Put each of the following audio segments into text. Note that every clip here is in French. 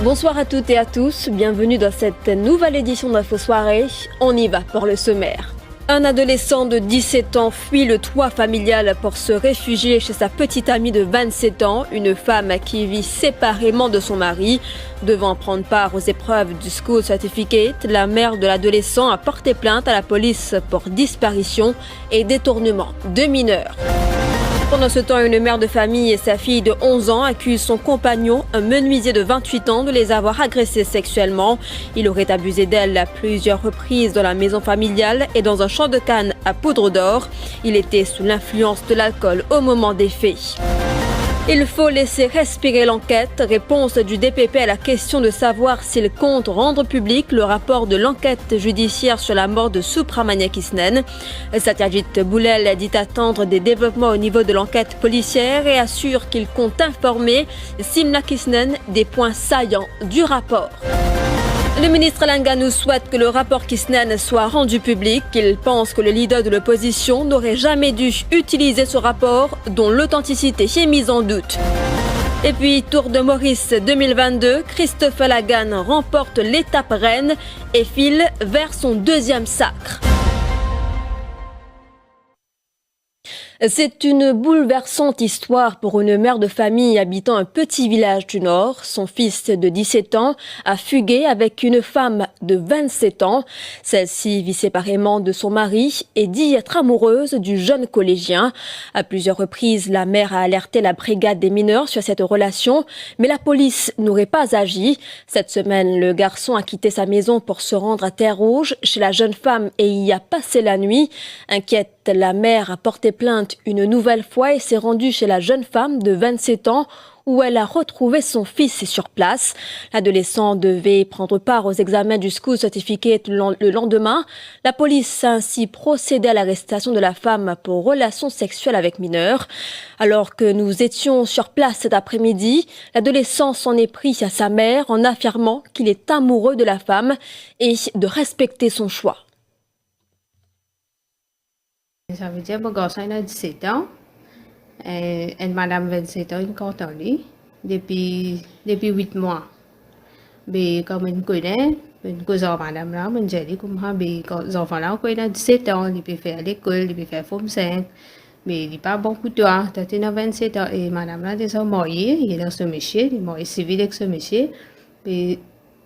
Bonsoir à toutes et à tous, bienvenue dans cette nouvelle édition d'Info Soirée. On y va pour le sommaire. Un adolescent de 17 ans fuit le toit familial pour se réfugier chez sa petite amie de 27 ans, une femme qui vit séparément de son mari. Devant prendre part aux épreuves du School Certificate, la mère de l'adolescent a porté plainte à la police pour disparition et détournement de mineurs. Pendant ce temps, une mère de famille et sa fille de 11 ans accusent son compagnon, un menuisier de 28 ans, de les avoir agressées sexuellement. Il aurait abusé d'elle à plusieurs reprises dans la maison familiale et dans un champ de canne à poudre d'or. Il était sous l'influence de l'alcool au moment des faits. Il faut laisser respirer l'enquête. Réponse du DPP à la question de savoir s'il compte rendre public le rapport de l'enquête judiciaire sur la mort de Supramania Kisnen. Satyajit Boulel dit attendre des développements au niveau de l'enquête policière et assure qu'il compte informer Simna Kisnen des points saillants du rapport. Le ministre Langanou souhaite que le rapport Kisnen soit rendu public. Il pense que le leader de l'opposition n'aurait jamais dû utiliser ce rapport dont l'authenticité est mise en doute. Et puis, Tour de Maurice 2022, Christophe Lagan remporte l'étape reine et file vers son deuxième sacre. C'est une bouleversante histoire pour une mère de famille habitant un petit village du Nord. Son fils de 17 ans a fugué avec une femme de 27 ans. Celle-ci vit séparément de son mari et dit être amoureuse du jeune collégien. À plusieurs reprises, la mère a alerté la brigade des mineurs sur cette relation, mais la police n'aurait pas agi. Cette semaine, le garçon a quitté sa maison pour se rendre à Terre-Rouge chez la jeune femme et y a passé la nuit. Inquiète, la mère a porté plainte une nouvelle fois et s'est rendue chez la jeune femme de 27 ans où elle a retrouvé son fils sur place. L'adolescent devait prendre part aux examens du School Certificate le lendemain. La police a ainsi procédé à l'arrestation de la femme pour relations sexuelles avec mineurs. Alors que nous étions sur place cet après-midi, l'adolescent s'en est pris à sa mère en affirmant qu'il est amoureux de la femme et de respecter son choix. Ça veut dire que mon garçon a 17 ans et madame 27 ans, une cantonne depuis 8 mois. Mais comme on connaît, une cousin madame là, on dit comme ça, mais quand les enfants là, quand il a 17 ans, il peut faire l'école, il peut faire forme 5, mais il n'est pas bon pour toi. Tu as 27 ans et madame là, déjà mariée, il est dans ce métier, il est marié civil avec ce métier. Mais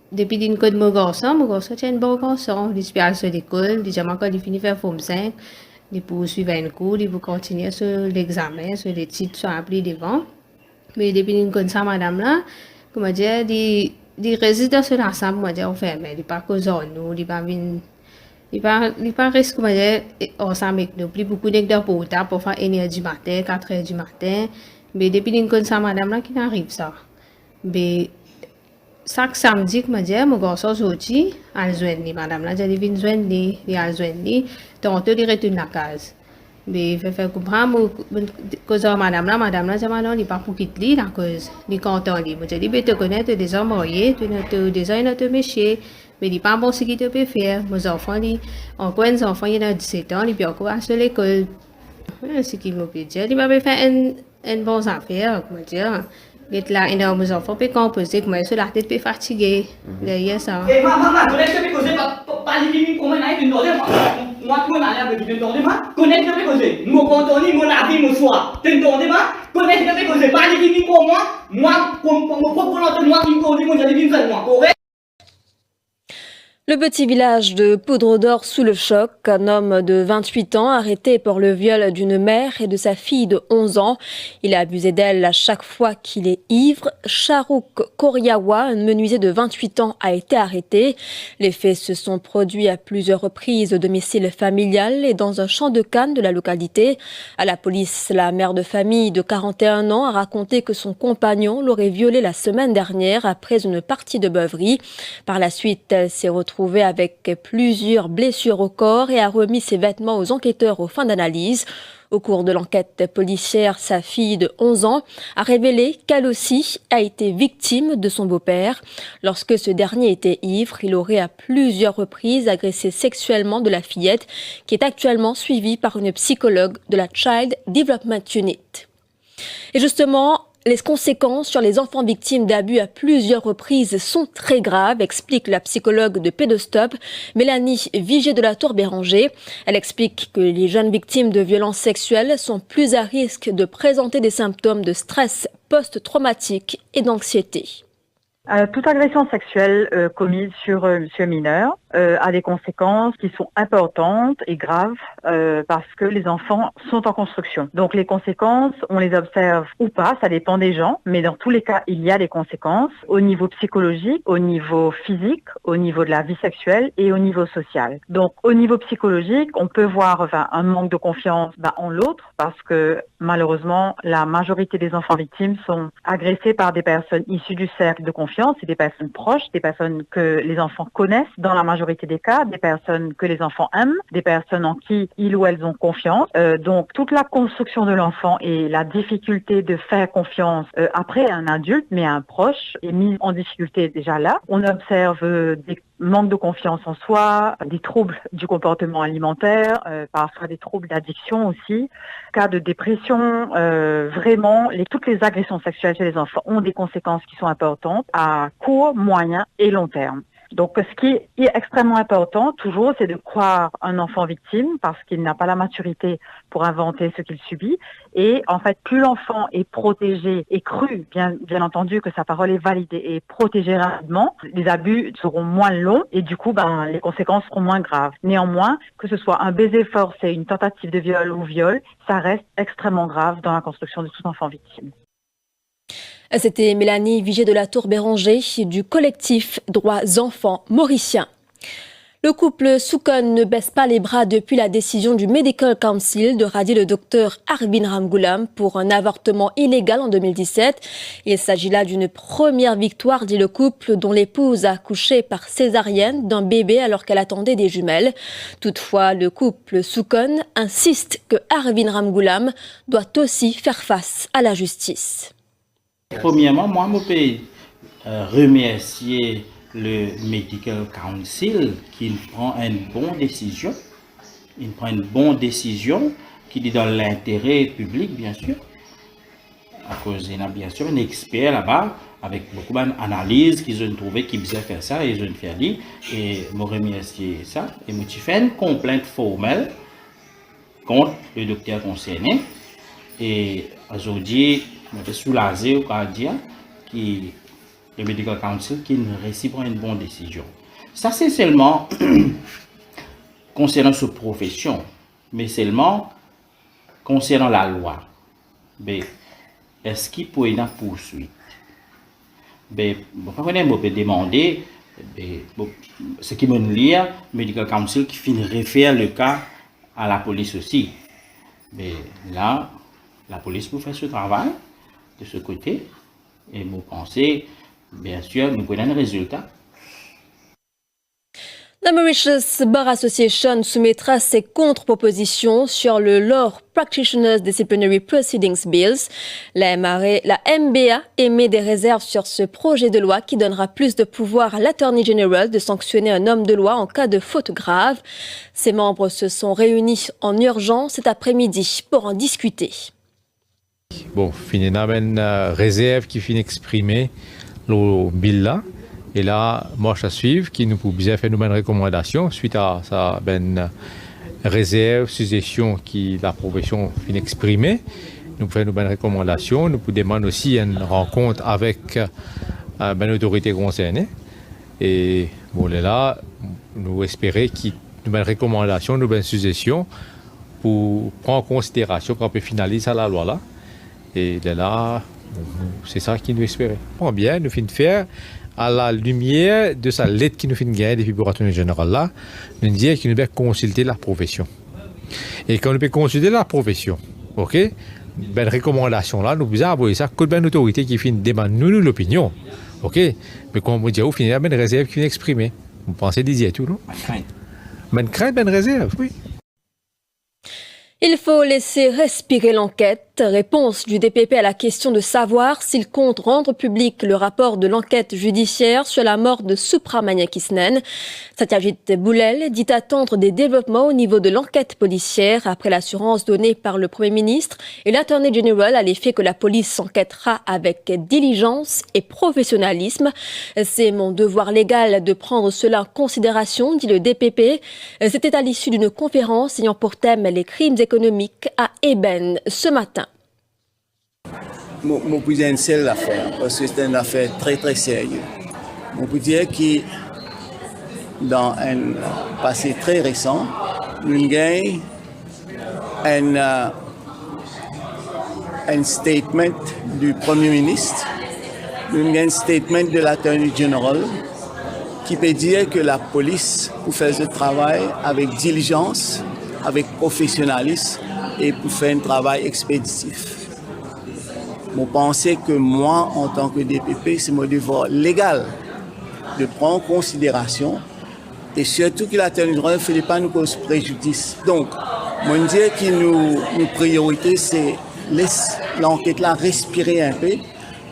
depuis qu'il connaît mon garçon est un bon garçon, il se passe à l'école, déjà quand il finit faire forme 5. Il peut suivre un cours, il peut continuer sur l'examen, sur les titres sont appelés devant. Mais depuis que ça, madame là, comment dire, il réside dans ce ensemble, comment dire, enfermé. Il n'est pas causé nous, il n'est pas risque, comment dire, ensemble avec nous. Plus beaucoup d'écdeurs pour faire 1h du matin, 4h du matin. Mais depuis que ça, madame là, qui n'arrive ça. Mais chaque samedi, comment dire, mon garçon sorti, à joindre madame là, j'ai venu joindre, il a joindre, tantôt il retourne à la case. Mais il fait comprendre, cause madame là, j'ai dit, il n'est pas pour quitter la cause, il est content, il m'a dit, tu connais, tu es déjà marié, tu es déjà un métier, mais il n'est pas bon ce qu'il te peut faire. Mes enfants, encore un enfant, il a 17 ans, il peut encore aller à l'école. Ce qu'il m'a dit, il m'a fait une bonne affaire, comment dire. Et là, il y a mes enfants qui composent, comme ils sont la tête fatiguée. Derrière ça. Et maman, connais ce que je fais, pas les comment il a été demandé, moi, tout le monde a dit, connais ce que je fais, mon contenu, mon avis, mon choix. Tu entends, connais ce que je fais, pas les pour moi, comme mon propre volonté, moi qui me conduis, moi, j'ai dit, moi, correct? Le petit village de Poudre d'Or sous le choc, un homme de 28 ans arrêté pour le viol d'une mère et de sa fille de 11 ans. Il a abusé d'elle à chaque fois qu'il est ivre. Sharouk Koriawa, un menuisier de 28 ans, a été arrêté. Les faits se sont produits à plusieurs reprises au domicile familial et dans un champ de canne de la localité. À la police, la mère de famille de 41 ans a raconté que son compagnon l'aurait violée la semaine dernière après une partie de beuverie. Par la suite, elle s'est retrouvée avec plusieurs blessures au corps et a remis ses vêtements aux enquêteurs aux fins d'analyse. Au cours de l'enquête policière, sa fille de 11 ans a révélé qu'elle aussi a été victime de son beau-père. Lorsque ce dernier était ivre, il aurait à plusieurs reprises agressé sexuellement de la fillette qui est actuellement suivie par une psychologue de la Child Development Unit. Et justement, Les conséquences sur les enfants victimes d'abus à plusieurs reprises sont très graves, explique la psychologue de Pédostop, Mélanie Vigé de la Tour-Béranger. Elle explique que les jeunes victimes de violences sexuelles sont plus à risque de présenter des symptômes de stress post-traumatique et d'anxiété. Toute agression sexuelle commise sur mineur a des conséquences qui sont importantes et graves parce que les enfants sont en construction. Donc les conséquences, on les observe ou pas, ça dépend des gens, mais dans tous les cas, il y a des conséquences au niveau psychologique, au niveau physique, au niveau de la vie sexuelle et au niveau social. Donc au niveau psychologique, on peut voir un manque de confiance en l'autre parce que malheureusement, la majorité des enfants victimes sont agressés par des personnes issues du cercle de confiance. C'est des personnes proches, des personnes que les enfants connaissent dans la majorité des cas, des personnes que les enfants aiment, des personnes en qui ils ou elles ont confiance. Donc toute la construction de l'enfant et la difficulté de faire confiance après un adulte, mais un proche, est mise en difficulté déjà là. On observe des manques de confiance en soi, des troubles du comportement alimentaire, parfois des troubles d'addiction aussi, cas de dépression. Vraiment, toutes les agressions sexuelles chez les enfants ont des conséquences qui sont importantes à court, moyen et long terme. Donc, ce qui est extrêmement important, toujours, c'est de croire un enfant victime parce qu'il n'a pas la maturité pour inventer ce qu'il subit. Et en fait, plus l'enfant est protégé et cru, bien entendu que sa parole est validée et protégée rapidement, les abus seront moins longs et du coup, les conséquences seront moins graves. Néanmoins, que ce soit un baiser forcé, une tentative de viol ou viol, ça reste extrêmement grave dans la construction de tout enfant victime. C'était Mélanie Vigé de la Tour-Béranger du collectif Droits Enfants Mauriciens. Le couple Soukon ne baisse pas les bras depuis la décision du Medical Council de radier le docteur Arvind Ramgoolam pour un avortement illégal en 2017. Il s'agit là d'une première victoire, dit le couple, dont l'épouse a accouché par césarienne d'un bébé alors qu'elle attendait des jumelles. Toutefois, le couple Soukon insiste que Arvind Ramgoolam doit aussi faire face à la justice. Premièrement, moi, je peux remercier le Medical Council qui prend une bonne décision. Il prend une bonne décision qui est dans l'intérêt public, bien sûr. À cause il y a bien sûr un expert là-bas avec beaucoup d'analyses qu'ils ont trouvé qui bien faire ça et ils ont fait dit. Et je remercie ça. Et je fais une complainte formelle contre le docteur concerné. Et aujourd'hui, je suis soulagé au Canadien qui le Medical Council qui ne réussit pas une bonne décision. Ça c'est seulement concernant cette profession, mais seulement concernant la loi. Est-ce qu'il peut y avoir une poursuite? On peut demander ce qui me lie Medical Council qui finit réfère le cas à la police aussi. Mais là, la police peut faire ce travail de ce côté et vous pensez, bien sûr, nous prenons un résultat. La Mauritius Bar Association soumettra ses contre-propositions sur le Law Practitioners Disciplinary Proceedings Bills. La MBA émet des réserves sur ce projet de loi qui donnera plus de pouvoir à l'Attorney General de sanctionner un homme de loi en cas de faute grave. Ses membres se sont réunis en urgence cet après-midi pour en discuter. Bon, il y a une réserve qui finit exprimée le bill là. Et là, marche à suivre, qui nous peut bien faire une recommandation suite à sa réserve, suggestion qui la profession finit exprimée. Nous faisons une recommandation. Nous pouvons demander aussi une rencontre avec l'autorité concernée. Et bon, là, nous espérons qu'il y a une recommandation, une suggestion pour prendre en considération qu'on peut finaliser la loi là. Et de là, c'est ça qu'il nous espérait. Bien, nous finissons de faire à la lumière de sa lettre qui nous fait gagner depuis le Attorney General là, nous dire qu'il nous peut consulter la profession. Et quand nous peut consulter la profession, ok, ben recommandation là, nous pouvons envoyer ça comme une autorité qui finit demande nous l'opinion, ok, mais comme on dit au final, ben réserve qui est exprimée. Vous pensez dire tout non? Ben crainte, ben réserve, oui. Il faut laisser respirer l'enquête. Réponse du DPP à la question de savoir s'il compte rendre public le rapport de l'enquête judiciaire sur la mort de Subramanian Krishnan. Satyajit Boulel dit attendre des développements au niveau de l'enquête policière après l'assurance donnée par le Premier ministre et l'Attorney General à l'effet que la police enquêtera avec diligence et professionnalisme. C'est mon devoir légal de prendre cela en considération, dit le DPP. C'était à l'issue d'une conférence ayant pour thème les crimes économiques à Eben ce matin. Je peux dire une seule affaire, parce que c'est une affaire très très sérieuse. On peut dire que dans un passé très récent, nous avons un statement du Premier ministre, nous avons un statement de l'Attorney General qui peut dire que la police pour faire ce travail avec diligence, avec professionnalisme et pour faire un travail expéditif. Je pense que moi, en tant que DPP, c'est mon devoir légal de prendre en considération et surtout que l'Attorney General ne fait pas nous cause préjudice. Donc, moi, je dis que nos priorités, c'est laisser l'enquête là respirer un peu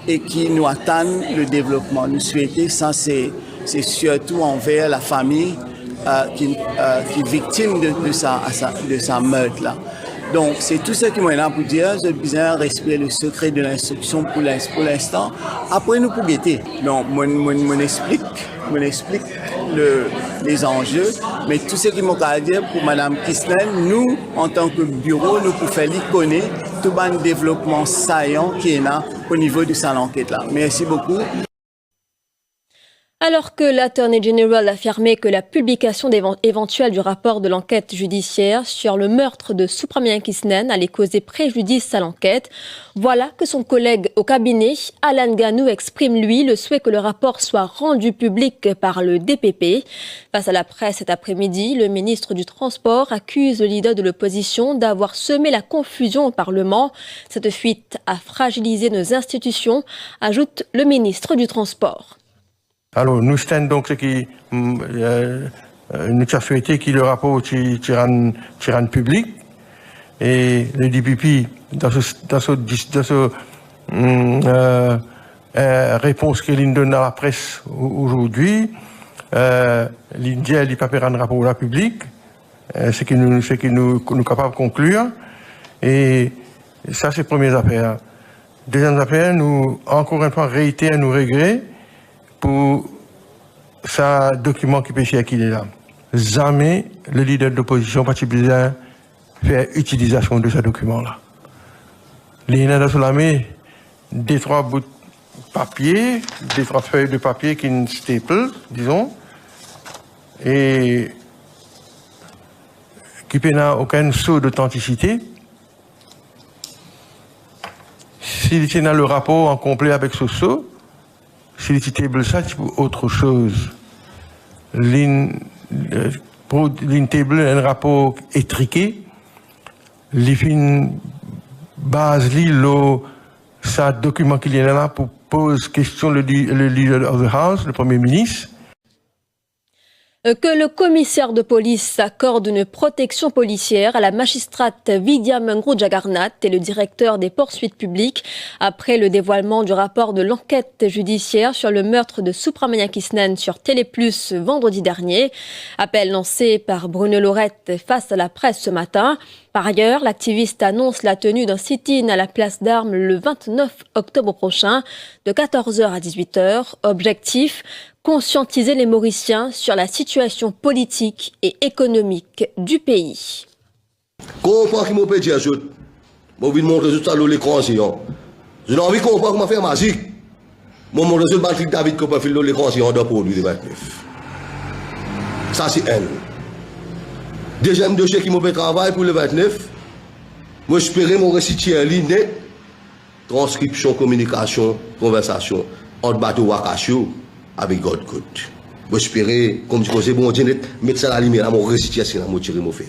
et qui nous attendent le développement. Nous souhaitons, ça c'est surtout envers la famille qui est victime de sa meurtre là. Donc c'est tout ce que moi là pour dire. J'ai besoin de respecter le secret de l'instruction pour l'instant. Après nous pour guetter. Donc moi explique les enjeux, mais tout ce qui m'a dire pour Madame Krishnan, nous en tant que bureau, nous pouvons faire connaître tout le développement saillant qui est là au niveau de cette enquête là. Merci beaucoup. Alors que l'Attorney General a affirmé que la publication éventuelle du rapport de l'enquête judiciaire sur le meurtre de Subramanian Krishnan allait causer préjudice à l'enquête, voilà que son collègue au cabinet, Alan Ganou, exprime lui le souhait que le rapport soit rendu public par le DPP. Face à la presse cet après-midi, le ministre du Transport accuse le leader de l'opposition d'avoir semé la confusion au Parlement. Cette fuite a fragilisé nos institutions, ajoute le ministre du Transport. Alors, nous sommes donc ce qui nous a souhaité que le rapport soit public et le DPP dans ce réponse qu'il donne à la presse aujourd'hui, l'India n'a pas fait un rapport à public, ce que nous sommes capables de conclure et ça c'est la première affaire. Deuxième affaire, nous encore une fois réitérons nos regrets pour ce document qui peut faire qu'il est là. Jamais le leader de l'opposition particulière faire utilisation de ce document-là. Il y a sur la main des trois bouts de papier, des trois feuilles de papier qui sont staple, disons, et qui n'a aucun saut d'authenticité. S'il y a le rapport en complet avec ce saut, s'il y a ça, c'est pour autre chose. L'intable un rapport étriqué, l'ifin base ça document qu'il y a là pour poser question le leader of the house, le premier ministre. Que le commissaire de police accorde une protection policière à la magistrate Vidya Mungru Jagarnath et le directeur des poursuites publiques après le dévoilement du rapport de l'enquête judiciaire sur le meurtre de Subramanian Krishnan sur Télé Plus vendredi dernier. Appel lancé par Bruno Lorette face à la presse ce matin. Par ailleurs, l'activiste annonce la tenue d'un sit-in à la place d'Armes le 29 octobre prochain de 14h à 18h. Objectif, conscientiser les Mauriciens sur la situation politique et économique du pays. Comprends qui m'a dit à je vais montrer ça à l'écran. Je n'ai envie de comprendre comment faire magique. Je vais montrer Patrick David qui peut faire l'écran de produit de 29. Ça c'est un. Deuxième dossier qui m'a fait travail pour le 29. Moi j'espère mon récit en ligne net. Transcription, communication, conversation entre bateau Wakasio avec God Code. J'espère, comme je dis, bon Dieu, mettre ça à la lumière, mon récit, c'est mon tirer, mon faire.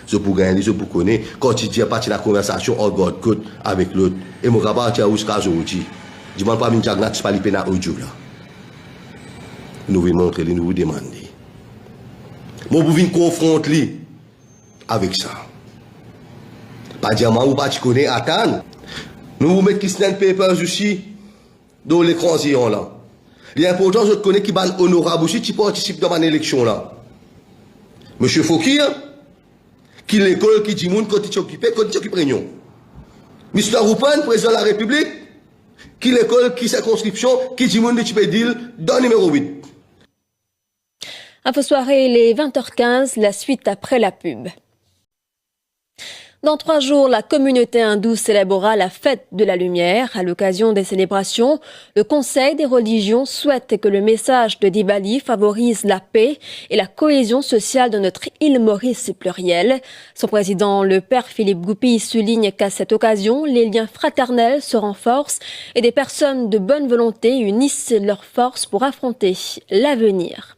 Je peux gagner, je peux connaître, quand tu dis à partir de la conversation entre God Code avec l'autre, et mon rapport à Ouskazoudi, je ne demande pas à Minjagna, c'est pas les pénales audio là. Nous voulons montrer, nous vous demander. Moi, vous venez confronter avec ça. Pas diamant ou pas tu connais, attends. Nous vous mettons Kisnen Papers aussi dans l'écran là. L'important, je connais qui est honorable aussi, qui participe dans une élection là. Monsieur Fokir, qui l'école qui dit moun quand il occupé, quand il occupe réunion. Mr. Roupen, président de la République, qui l'école, qui circonscription, qui dit moun de type deal, dans numéro 8. Info soirée, il est 20h15, la suite après la pub. Dans 3 jours, la communauté hindoue célébrera la fête de la lumière. À l'occasion des célébrations, le Conseil des religions souhaite que le message de Diwali favorise la paix et la cohésion sociale de notre île Maurice plurielle. Son président, le père Philippe Goupil, souligne qu'à cette occasion, les liens fraternels se renforcent et des personnes de bonne volonté unissent leurs forces pour affronter l'avenir.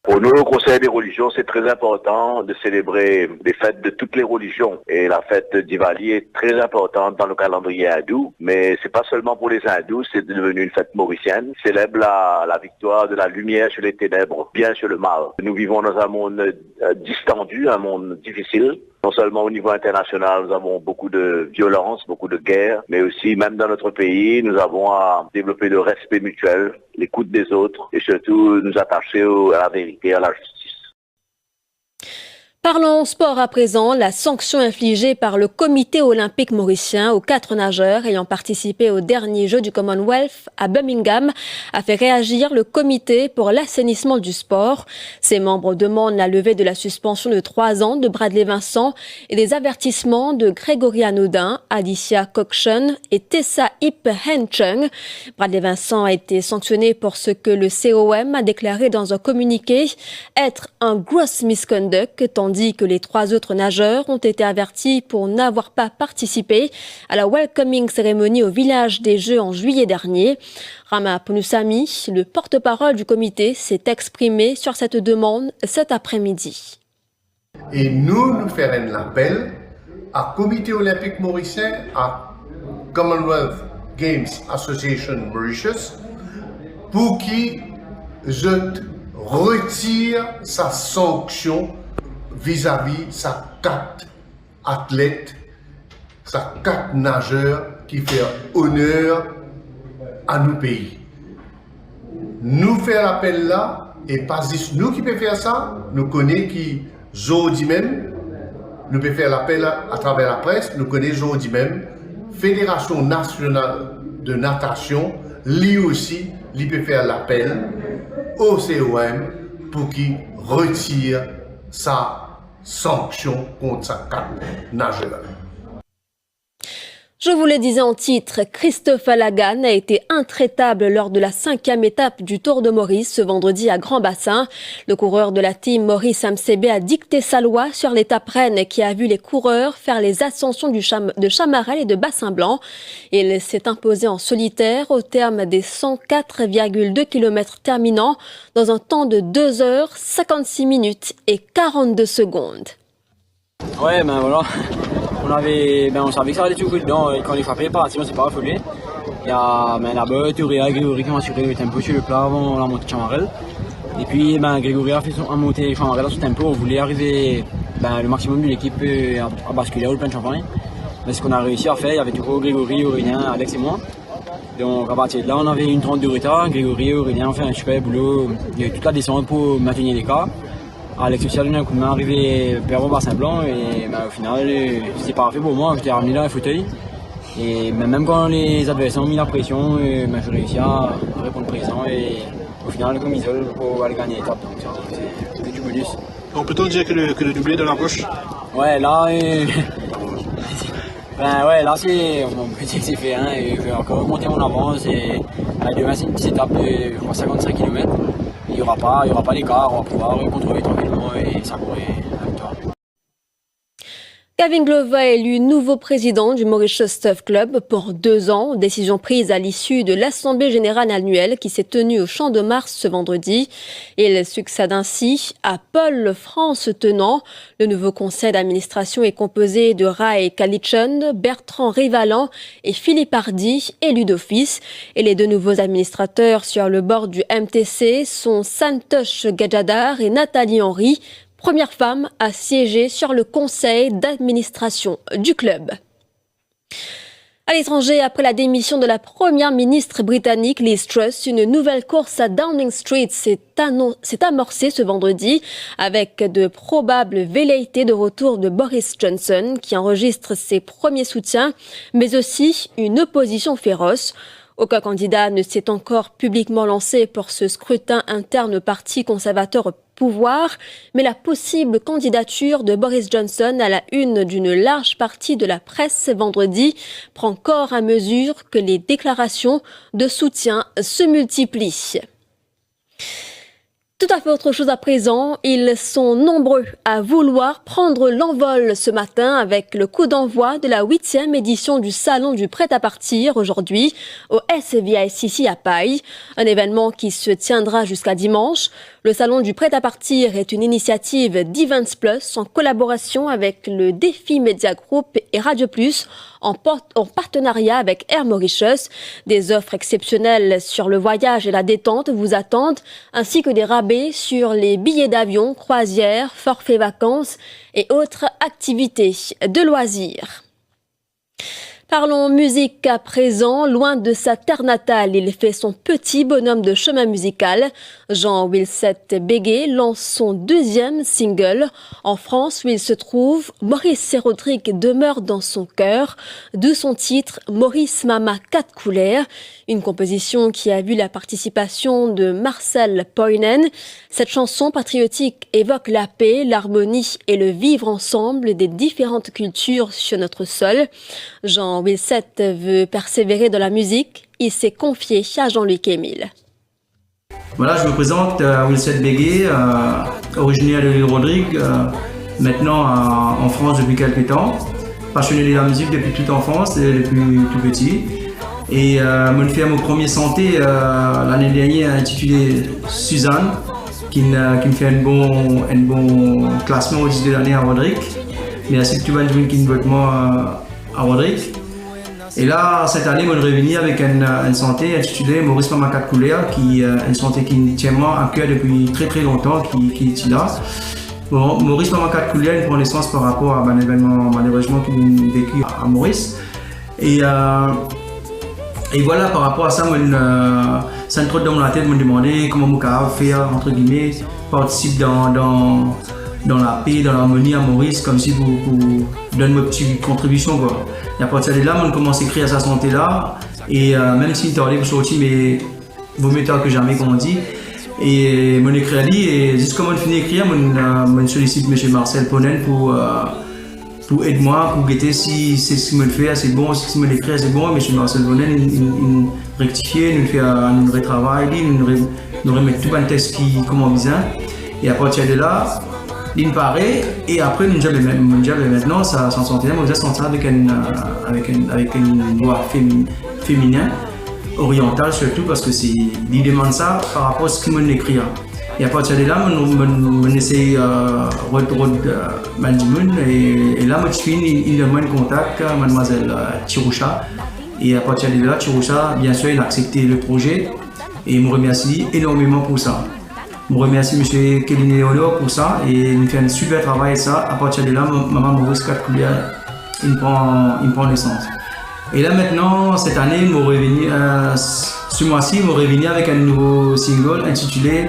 Pour nous, au Conseil des religions, c'est très important de célébrer les fêtes de toutes les religions. Et la fête de Diwali est très importante dans le calendrier hindou. Mais c'est pas seulement pour les hindous, c'est devenu une fête mauricienne. Célèbre la victoire de la lumière sur les ténèbres, bien sur le mal. Nous vivons dans un monde distendu, un monde difficile. Non seulement au niveau international, nous avons beaucoup de violence, beaucoup de guerres, mais aussi, même dans notre pays, nous avons à développer le respect mutuel, l'écoute des autres et surtout nous attacher à la vérité, à la justice. Parlons sport à présent. La sanction infligée par le comité olympique mauricien aux 4 nageurs ayant participé aux derniers Jeux du Commonwealth à Birmingham a fait réagir le comité pour l'assainissement du sport. Ses membres demandent la levée de la suspension de 3 ans de Bradley Vincent et des avertissements de Grégory Anodin, Alicia Cockshon et Tessa Ip Henchung. Bradley Vincent a été sanctionné pour ce que le COM a déclaré dans un communiqué être un gross misconduct, tandis que les 3 autres nageurs ont été avertis pour n'avoir pas participé à la welcoming cérémonie au village des Jeux en juillet dernier. Rama Pounoussami, le porte-parole du comité, s'est exprimé sur cette demande cet après-midi. Et nous ferons l'appel à Comité olympique mauricien, à Commonwealth Games Association Mauritius, pour qu'il retire sa sanction vis-à-vis sa 4 athlètes, sa 4 nageurs qui font honneur à nos pays. Nous faisons l'appel là, et pas juste nous qui pouvons faire ça, nous connaissons qui, aujourd'hui même, nous pouvons faire l'appel à travers la presse, nous connaissons aujourd'hui même, Fédération nationale de natation, lui aussi, lui peut faire l'appel au COM pour qu'il retire sa sanction contre sa 4 nageurs. Je vous le disais en titre, Christophe Lagan a été intraitable lors de la 5e étape du Tour de Maurice ce vendredi à Grand Bassin. Le coureur de la team Maurice MCB a dicté sa loi sur l'étape reine qui a vu les coureurs faire les ascensions de Chamarel et de Bassin-Blanc. Il s'est imposé en solitaire au terme des 104,2 km terminant dans un temps de 2 heures, 56 minutes et 42 secondes. Ouais, ben voilà. On savait que ça allait tout dedans. Quand il frappait, pratiquement, c'est pas affolé. Il y a là-bas, Théoria et Grégory qui ont assuré le tempo sur le plat avant la montée de Chamarel. Et puis, Grégory a fait un montée Chamarel dans ce tempo. On voulait arriver le maximum de l'équipe à basculer au plein de champagne. Mais ce qu'on a réussi à faire, il y avait toujours Grégory, Aurélien, Alex et moi. Donc à partir de là, on avait une 30 de retard. Grégory et Aurélien ont fait un super boulot. Il y a eu toute la descente pour maintenir l'écart. Alex aussi a donné un coup de main arrivé vers Bassin-Blanc et au final c'était parfait pour moi, j'étais ramené dans un fauteuil et même quand les adversaires ont mis la pression, j'ai réussi à répondre présent et au final comme isole pour aller gagner l'étape, donc c'est du bonus. On peut-on dire que le doublé de la poche? Ouais là là c'est fait hein, et je vais encore monter mon avance et demain c'est une petite étape de 55 km. Il n'y aura pas d'écart, on va pouvoir contrôler tranquillement et savourer la victoire. Gavin Glover est élu nouveau président du Mauritius Turf Club pour 2 ans. Décision prise à l'issue de l'Assemblée générale annuelle qui s'est tenue au Champ de Mars ce vendredi. Il succède ainsi à Paul France Tenant. Le nouveau conseil d'administration est composé de Ray Kalichon, Bertrand Rivalan et Philippe Hardy, élus d'office. Et les 2 nouveaux administrateurs sur le bord du MTC sont Santosh Gajadar et Nathalie Henry, première femme à siéger sur le conseil d'administration du club. À l'étranger, après la démission de la première ministre britannique Liz Truss, une nouvelle course à Downing Street s'est amorcée ce vendredi avec de probables velléités de retour de Boris Johnson qui enregistre ses premiers soutiens, mais aussi une opposition féroce. Aucun candidat ne s'est encore publiquement lancé pour ce scrutin interne au Parti conservateur au pouvoir, mais la possible candidature de Boris Johnson à la une d'une large partie de la presse vendredi prend corps à mesure que les déclarations de soutien se multiplient. Tout à fait autre chose à présent, ils sont nombreux à vouloir prendre l'envol ce matin avec le coup d'envoi de la 8e édition du Salon du Prêt-à-Partir aujourd'hui au SVICC à Paille, un événement qui se tiendra jusqu'à dimanche. Le Salon du Prêt-à-Partir est une initiative d'Events Plus en collaboration avec le Défi Media Group et Radio Plus en partenariat avec Air Mauritius. Des offres exceptionnelles sur le voyage et la détente vous attendent, ainsi que des rabais sur les billets d'avion, croisières, forfaits vacances et autres activités de loisirs. Parlons musique à présent. Loin de sa terre natale, il fait son petit bonhomme de chemin musical. Jean Wilseth Bégué lance son deuxième single. En France, où il se trouve, Maurice et Rodrigue demeurent dans son cœur, d'où son titre Maurice Mama 4 couleurs, une composition qui a vu la participation de Marcel Poinen. Cette chanson patriotique évoque la paix, l'harmonie et le vivre ensemble des différentes cultures sur notre sol. Jean Wilseth veut persévérer dans la musique. Il s'est confié à Jean-Luc Émile. Voilà, je me présente Wilseth Bégué, originaire de l'île Rodrigue, maintenant en France depuis quelques temps. Passionné de la musique depuis toute enfance, depuis tout petit. Et je fais mon premier santé l'année dernière intitulé Suzanne, qui me fait un bon classement au 10 de l'année à Rodrigue. Merci tout le monde qui me vote moi à Rodrigue. Et là, cette année, je suis revenu avec une santé intitulée Maurice Mama 4 couleurs, qui est une santé qui me tient à cœur depuis très longtemps, qui est là. Bon, Maurice Mama 4 couleurs prend naissance par rapport à un événement malheureusement qui a vécu à Maurice. Et voilà, par rapport à ça, ça me trotte dans la tête de me demander comment je peux faire, entre guillemets, participer dans la paix, dans l'harmonie à Maurice, comme si vous donne ma petite contribution, quoi. Et à partir de là, on commence à écrire à sa santé là, et même si tardé pour sortir, mais vaut mieux tard que jamais, comme on dit. Et mon écrit à lui, et juste comme on finit d'écrire, on sollicite M. Marcel Ponen pour aider moi, pour guetter si c'est ce qu'il me fait, c'est bon, si ce qu'il me l'écrit, c'est bon. M. Marcel Ponen, il rectifie, il fait un retravail, il remet tout un texte qui comment besoin. Et à partir de là, il paraît, et après, nous avons maintenant, ça s'en sentait, on a senti avec une voix féminine, orientale surtout, parce que il demande ça par rapport à ce qu'il m'a écrit. Et à partir de là, on essaie et là, il demande contact à mademoiselle Tiroucha. Et à partir de là, Tiroucha, bien sûr, il a accepté le projet, et il me remercie énormément pour ça. Je remercie M. Kevin Léonard pour ça et il fait un super travail et ça. À partir de là, maman Maurice 4 couleurs, il prend naissance. Et là maintenant, cette année, ce mois-ci, il m'a revenu avec un nouveau single intitulé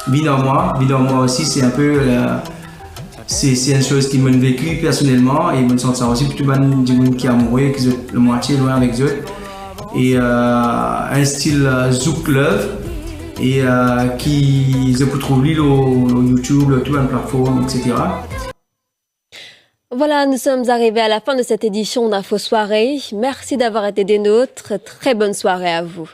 Vie dans moi. Vie dans moi aussi, c'est un peu c'est une chose qui m'a vécu personnellement et je me sens ça aussi pour tout le monde qui est amoureux, qui est la moitié loin avec eux. Et un style Zouk Love. Et qui se peut trouver sur YouTube, sur toutes les plateformes, etc. Voilà, nous sommes arrivés à la fin de cette édition d'Info Soirée. Merci d'avoir été des nôtres. Très bonne soirée à vous.